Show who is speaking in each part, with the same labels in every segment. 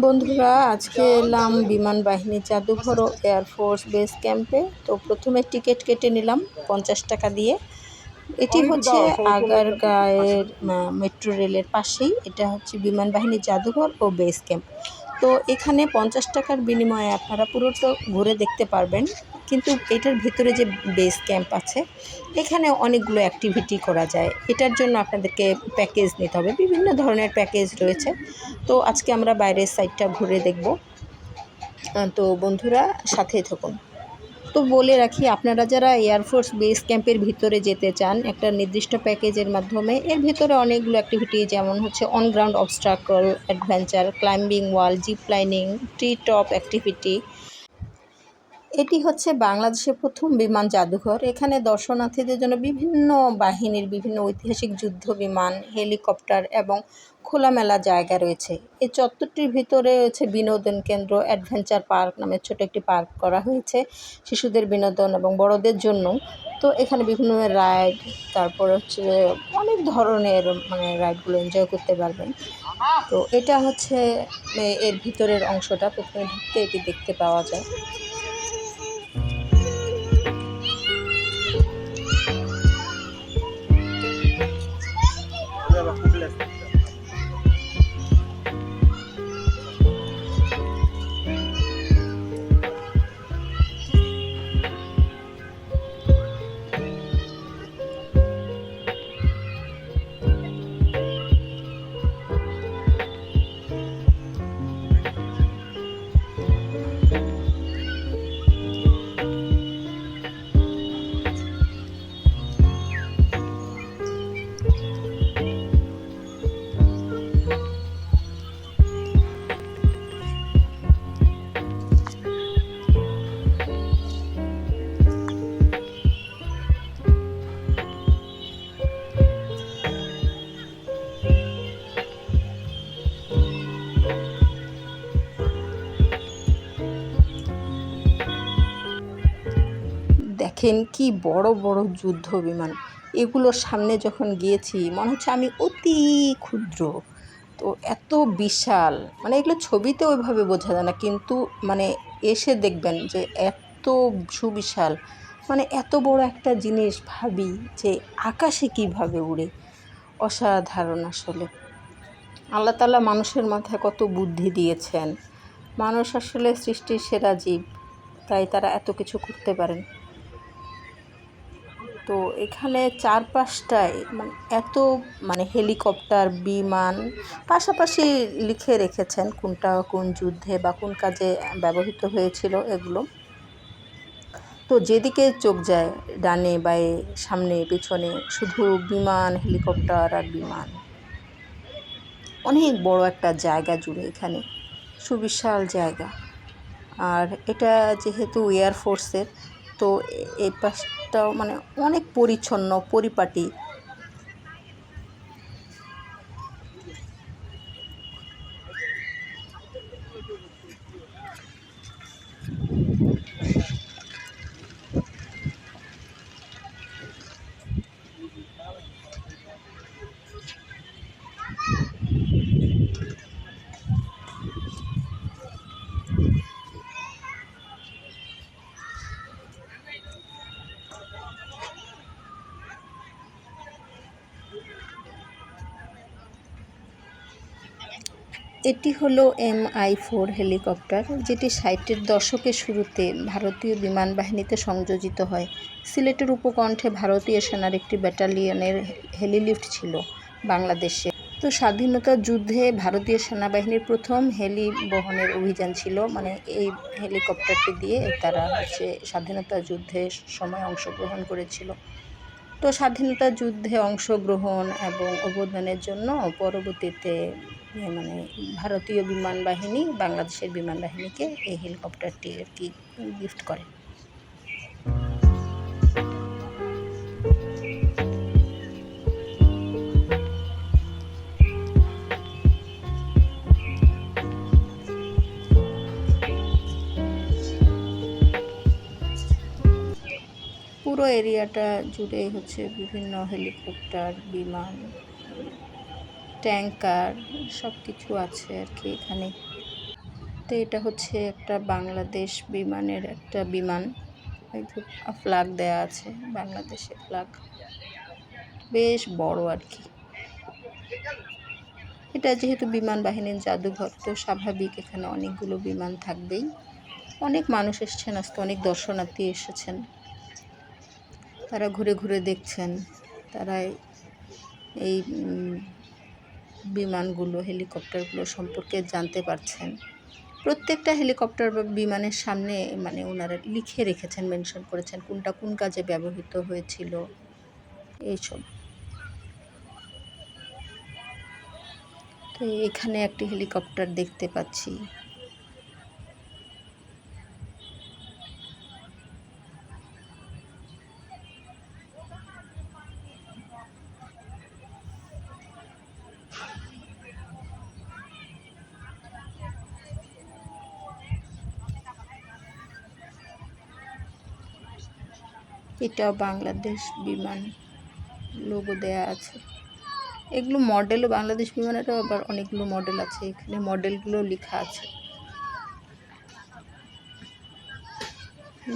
Speaker 1: বন্ধুরা, আজকে এলাম বিমান বাহিনী জাদুঘর ও এয়ারফোর্স বেস ক্যাম্পে। তো প্রথমে টিকিট কেটে নিলাম 50 টাকা দিয়ে। এটি হচ্ছে আগারগাঁওয়ের মেট্রো রেলের পাশেই। এটা হচ্ছে বিমান বাহিনী জাদুঘর ও বেস ক্যাম্প। তো এখানে 50 টাকার বিনিময়ে আপনারা পুরোটা ঘুরে দেখতে পারবেন। কিন্তু এটার ভিতরে যে বেস ক্যাম্প আছে, এখানে অনেকগুলো অ্যাক্টিভিটি করা যায়। এটার জন্য আপনাদেরকে প্যাকেজ নিতে হবে, বিভিন্ন ধরনের প্যাকেজ রয়েছে। তো আজকে আমরা বাইরের সাইডটা ঘুরে দেখব। তো বন্ধুরা, সাথেই থাকুন। তো বলে রাখি, আপনারা যারা এয়ারফোর্স বেস ক্যাম্পের ভিতরে যেতে চান একটা নির্দিষ্ট প্যাকেজের মাধ্যমে, এর ভিতরে অনেকগুলো অ্যাক্টিভিটি যেমন হচ্ছে on ground obstacle adventure, climbing wall, zip lining, tree top activity. এটি হচ্ছে বাংলাদেশের প্রথম বিমান জাদুঘর। এখানে দর্শনার্থীদের জন্য বিভিন্ন বাহিনীর বিভিন্ন ঐতিহাসিক যুদ্ধ বিমান, হেলিকপ্টার এবং খোলামেলা জায়গা রয়েছে। এই চত্বরটির ভিতরে রয়েছে বিনোদন কেন্দ্র, অ্যাডভেঞ্চার পার্ক নামে ছোট একটি পার্ক করা হয়েছে শিশুদের বিনোদন এবং বড়দের জন্য। তো এখানে বিভিন্ন রাইড, তারপর হচ্ছে অনেক ধরনের রাইডগুলো এনজয় করতে পারবেন। তো এটা হচ্ছে এর ভিতরের অংশটা। প্রথমে ঢুকতে এটি দেখতে পাওয়া যায়। দেখেন কি বড় বড় যুদ্ধ বিমান। এগুলোর সামনে যখন গিয়েছি মনে হচ্ছে আমি অতি ক্ষুদ্র। তো এত বিশাল, এগুলো ছবিতে ওইভাবে বোঝা যায় না, কিন্তু এসে দেখবেন যে এত সুবিশাল। এত বড় একটা জিনিস ভাবি যে আকাশে কিভাবে উড়ে। অসাধারণ আসলে। আল্লাহ তাআলা মানুষের মাথায় কত বুদ্ধি দিয়েছেন। মানুষ আসলে সৃষ্টির সেরা জীব, তাই তারা এত কিছু করতে পারেন। তো এখানে চারপাশটায় এত হেলিকপ্টার, বিমান পাশাপাশি লিখে রেখেছেন কোনটা কোন যুদ্ধে বা কোন কাজে ব্যবহৃত হয়েছিল এগুলো। তো যেদিকে চোখ যায়, ডানে বাঁয়ে সামনে পিছনে শুধু বিমান, হেলিকপ্টার আর বিমান। অনেক বড় একটা জায়গা জুড়ে এখানে, সুবিশাল জায়গা। আর এটা যেহেতু এয়ারফোর্সের, তো এই পাশটাও অনেক পরিচ্ছন্ন পরিপাটি। এটি হলো MI-4 হেলিকপ্টার, যেটি 60-এর দশকের শুরুতে ভারতীয় বিমান বাহিনীতে সংযোজিত হয়। সিলেটের উপকণ্ঠে ভারতীয় সেনার একটি ব্যাটালিয়নের হেলিলিফট ছিল বাংলাদেশে। তো স্বাধীনতা যুদ্ধে ভারতীয় সেনাবাহিনীর প্রথম হেলি বহনের অভিযান ছিল। এই হেলিকপ্টারটি দিয়ে তারা স্বাধীনতা যুদ্ধের সময় অংশগ্রহণ করেছিল। তো স্বাধীনতা যুদ্ধে অংশগ্রহণ এবং অবদানের জন্য পরবর্তীতে ভারতীয় বিমান বাহিনী বাংলাদেশের বিমান বাহিনীকে এই হেলিকপ্টারটি গিফট করে। পুরো এরিয়াটা জুড়ে বিভিন্ন হেলিকপ্টার, বিমান, ট্যাঙ্কার সব কিছু আছে আর কি এখানে। তো এটা হচ্ছে একটা বাংলাদেশ বিমানের একটা বিমান, ফ্ল্যাগ দেয়া আছে, বাংলাদেশের ফ্ল্যাগ, বেশ বড় আর কি। এটা যেহেতু বিমান বাহিনীর জাদুঘর, তো স্বাভাবিক এখানে অনেকগুলো বিমান থাকবেই। অনেক মানুষ এসেছেন আজকে, অনেক দর্শনার্থী এসেছেন, তারা ঘুরে ঘুরে দেখছেন, তারা এই বিমানগুলো, হেলিকপ্টারগুলো সম্পর্কে জানতে পারছেন। প্রত্যেকটা হেলিকপ্টার বা বিমানের সামনে মানে ওনারা লিখে রেখেছেন, মেনশন করেছেন কোনটা কোন কাজে ব্যবহৃত হয়েছিল এইসব। তো এখানে একটি হেলিকপ্টার দেখতে পাচ্ছি। এটাও বাংলাদেশ বিমান, লোগো দেয়া আছে। এগুলো মডেলও বাংলাদেশ বিমানেরও আবার অনেকগুলো মডেল আছে, এখানে মডেলগুলো লেখা আছে,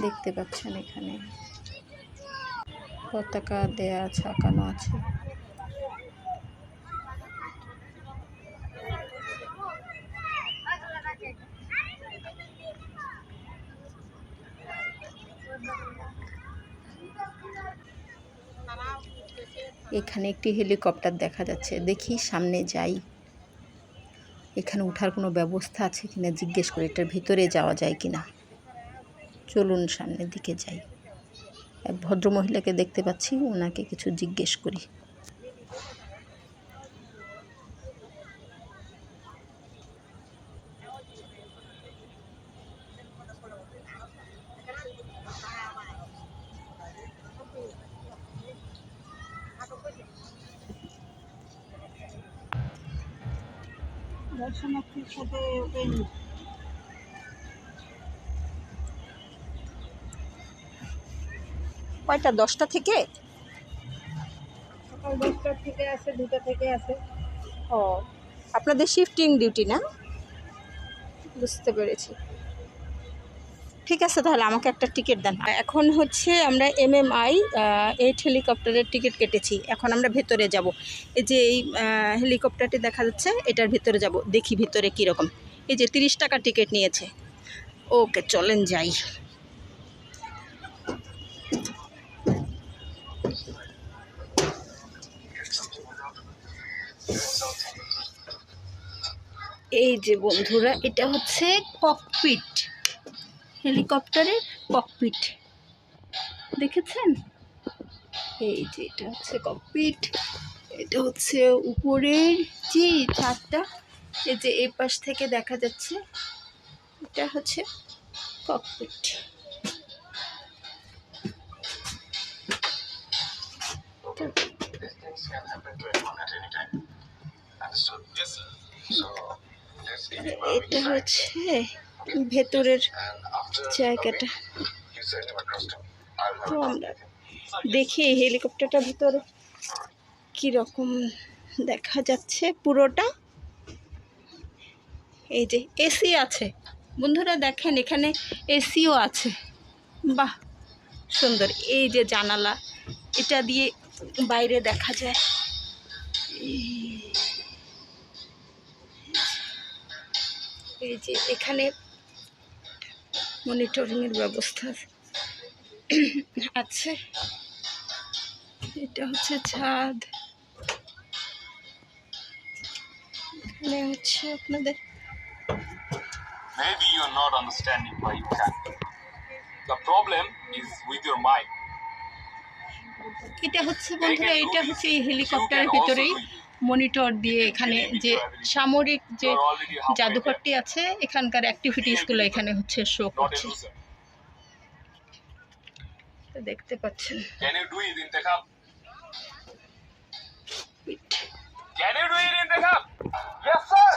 Speaker 1: দেখতে পাচ্ছেন। এখানে পতাকা দেয়া আছে, আঁকানো আছে। এখানে একটি হেলিকপ্টার দেখা যাচ্ছে, দেখি সামনে যাই, এখানে ওঠার কোনো ব্যবস্থা আছে কিনা জিজ্ঞেস করি, এটার ভিতরে যাওয়া যায় কিনা। চলুন সামনের দিকে যাই। এক ভদ্রমহিলাকে দেখতে পাচ্ছি, ওনাকে কিছু জিজ্ঞেস করি। দর্শনার্থীর সাথে কয়টা? 10টা থেকে, সকাল 10টা থেকে আছে, 2টা থেকে আছে। ও, আপনাদের শিফটিং ডিউটি না? বুঝতে পেরেছি। ঠিক আছে, তাহলে আমাকে একটা টিকিট দেন। এখন হচ্ছে আমরা MMI 8 হেলিকপ্টারের টিকিট কেটেছি। এখন আমরা ভেতরে যাব। এই যে এই হেলিকপ্টারটি দেখা যাচ্ছে, এটার ভেতরে যাব, দেখি ভেতরে কীরকম। এই যে 30 টাকা টিকিট নিয়েছে। ওকে, চলেন যাই। এই যে বন্ধুরা, এটা হচ্ছে ককপিট, হেলিকপ্টারের ককপিট, দেখেছেন? এই যে এটা হচ্ছে ককপিট, এটা হচ্ছে উপরের যে ছাদটা, এই যে এই পাশ থেকে দেখা যাচ্ছে, এটা হচ্ছে ককপিট। এটা হচ্ছে ভেতরের জায়গাটা। তো আমরা দেখি হেলিকপ্টারটার ভিতরে কীরকম দেখা যাচ্ছে পুরোটা। এই যে এসি আছে বন্ধুরা, দেখেন এখানে এসিও আছে, বাহ সুন্দর। এই যে জানালা, এটা দিয়ে বাইরে দেখা যায়। এই যে এখানে মনিটরিংয়ের ব্যবস্থা আছে। এটা হচ্ছে ছাদ, এখানে হচ্ছে আপনাদের
Speaker 2: Maybe you're not understanding why you can't. The problem is with your mind.
Speaker 1: এটা হচ্ছে বন্ধুরা, এটা হচ্ছে এই হেলিকপ্টারের ভিতরেই মনিটর দিয়ে এখানে যে সামরিক যে জাদুঘরটি আছে, এখানকার অ্যাক্টিভিটিসগুলো এখানে হচ্ছে শো করছে, দেখতে পাচ্ছেন।
Speaker 2: Can you do it in the cup? Can you do it in the cup? Yes, sir.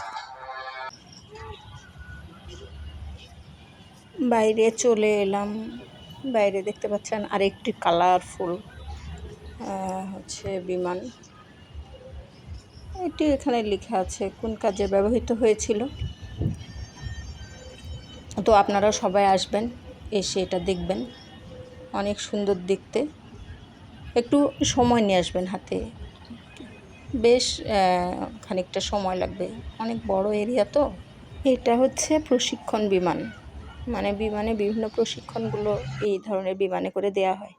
Speaker 1: বাইরে চলে এলাম, বাইরে দেখতে পাচ্ছেন আরেকটি কালারফুল হচ্ছে বিমান। এটি এখানে লেখা আছে কোন কাজে ব্যবহৃত হয়েছিল। তো আপনারাও সবাই আসবেন, এসে এটা দেখবেন, অনেক সুন্দর দেখতে। একটু সময় নিয়ে আসবেন হাতে, বেশ খানিকটা সময় লাগবে, অনেক বড় এরিয়া তো। এটা হচ্ছে প্রশিক্ষণ বিমান, মানে বিমানে বিভিন্ন প্রশিক্ষণগুলো এই ধরনের বিমানে করে দেয়া হয়।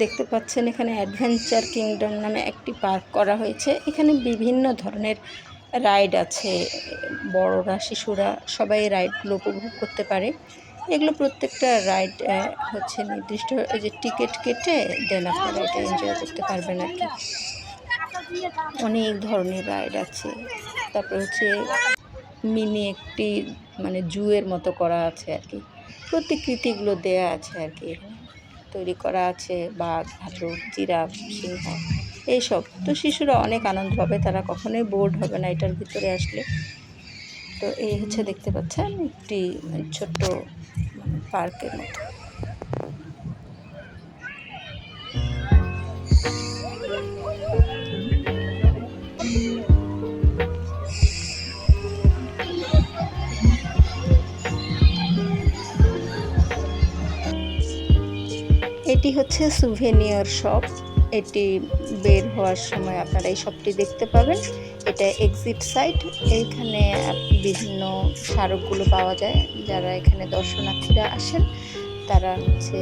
Speaker 1: দেখতে পাচ্ছেন এখানে অ্যাডভেঞ্চার কিংডম নামে একটি পার্ক করা হয়েছে। এখানে বিভিন্ন ধরনের রাইড আছে, বড়রা শিশুরা সবাই রাইডগুলো উপভোগ করতে পারে। এগুলো প্রত্যেকটা রাইড হচ্ছে নির্দিষ্ট যে টিকিট কেটে দেন আপনারা এটা এনজয় করতে পারবেন আর কি। অনেক ধরনের রাইড আছে। তারপর হচ্ছে মিনি একটি মানে জুয়ের মতো করা আছে আর কি, প্রতিকৃতিগুলো দেয়া আছে আর কি, তৈরি করা আছে বাঘ, ভাল্লুক, জিরাফ, সিংহ এইসব। তো শিশুরা অনেক আনন্দ পাবে, তারা কখনোই বোর্ড হবে না এটার ভিতরে আসলে। তো এই হচ্ছে দেখতে পাচ্ছেন একটি ছোট্ট পার্কের মতো। এটি হচ্ছে সুভেনিয়ার শপ। এটি বের হওয়ার সময় আপনারা এই শপটি দেখতে পাবেন। এটা এক্সিট সাইড। এইখানে বিভিন্ন স্মারকগুলো পাওয়া যায়। যারা এখানে দর্শনার্থীরা আসেন তারা হচ্ছে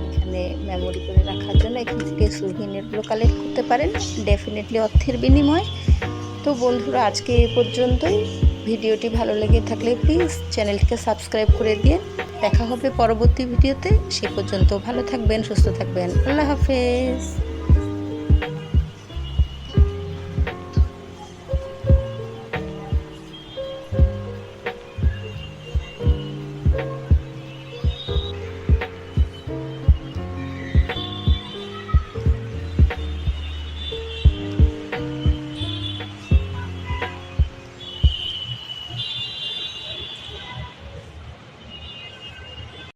Speaker 1: এখানে মেমোরি করে রাখার জন্য এখান থেকে সুভেনিয়ারগুলো কালেক্ট করতে পারেন, ডেফিনেটলি অর্থের বিনিময়। তো বন্ধুরা, আজকে এই পর্যন্তই। ভিডিওটি ভালো লেগে থাকলে প্লিজ চ্যানেলটিকে সাবস্ক্রাইব করে দিয়ে দেখা হবে পরবর্তী ভিডিওতে। সে পর্যন্ত ভালো থাকবেন, সুস্থ থাকবেন। আল্লাহ হাফেজ।